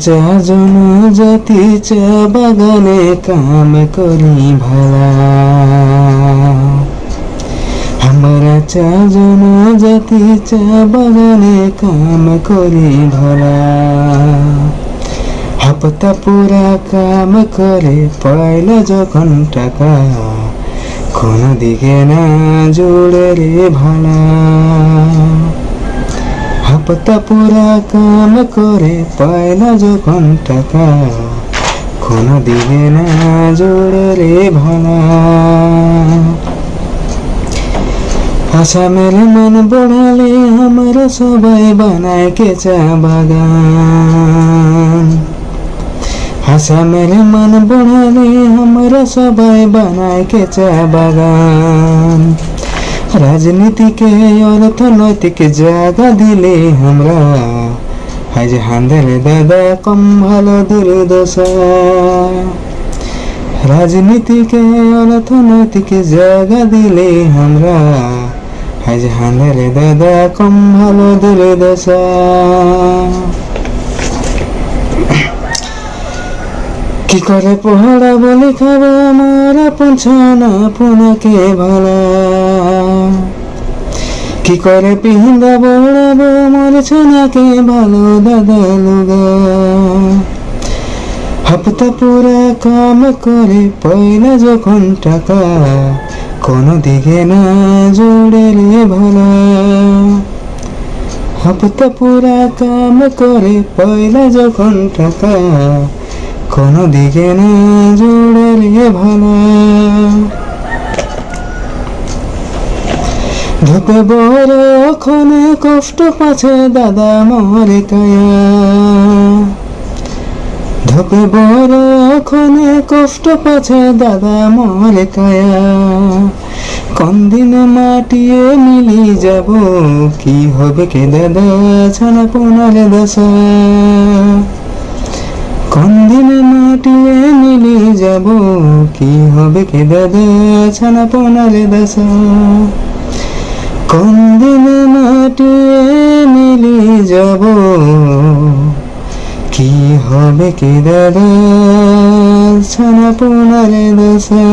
চা জনজাতি চা বাগানে কাম করি ভালা। আমরা চা জনজাতি চা বাগানে কাম করি ভালা। হাপ্তা পুরা কাম করে পয়লা যখন টাকা, কোনো দিকে না জুড়ে রে ভালা। হাপ্তা পুরা কাম করে পয়লা যখন টাকা, কোনো দিকে না জুড়ে রে ভালা। আসামের মন বড়ালে আমরা সবাই বানায় কে চা বাগান। আসামের মন বড়ালে আমরা সবাই বানায় কে চা বাগান। রাজনীতিকে অর্থনৈতিক জায়গা দিলে আমরা, আজ হাঁদের দাদা কম ভালো দুর্দশা। রাজনীতিকে অর্থনৈতিক জায়গা দিলে আমরা, আজ হাঁদের দাদা কম ভালো দুর্দশা। কি করে পহড়া বলে খাবো আমার পৌঁছানা পুনাকে ভালা। কি করে পিন্দা বড়াবো আমার ছানাকে ভালো দাদা লুগা। হাপ্তা পুরা কাম করে পয়লা যখন টাকা, কোনো দিকে না জোড়ে রে ভালা। হাপ্তা পুরা কাম করে পয়লা যখন টাকা, কোনো দিকে না জোড়ে রে ভালা। ধোপে বড় ওখানে কষ্ট পাছে দাদা মরে কায়া। ধোপে বড় ওখানে কষ্ট পাছে দাদা মরে কায়া। কোন দিন মাটিয়ে মিলি যাব, কি হবে কে দাদা ছানা পোনার দশা। কোন দিন মাটিয়ে মিলি যাব, কি হবে কে দাদা ছানা পোনার দশা। কোন দিন মাটিয়ে মিলি যাব, কি হবে কে দাদা ছানা পোনার দশা।